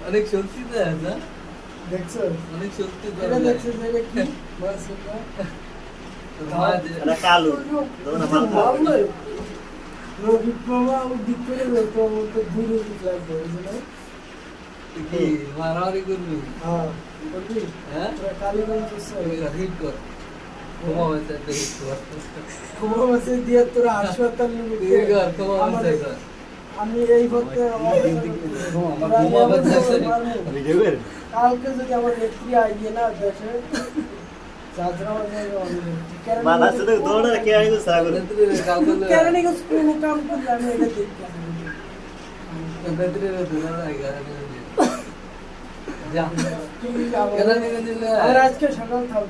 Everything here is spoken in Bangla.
অনেক শক্তি তো দেখছো অনেক শক্তি দেখছো কালো রবি বাবা ও দিক করে তো দূরে লাগবে কি মারামারি করবি হ্যাঁ করবি হ্যাঁ কালীগঞ্জ হিট কর ঘুমাবে হিট কর ঘুমাবে দিয়ে তোরা হাসপাতাল নিয়ে আমি এই করতে কালকে যদি আমার নেত্রী আইয়ে না দেশে আজকে সকাল থাকবে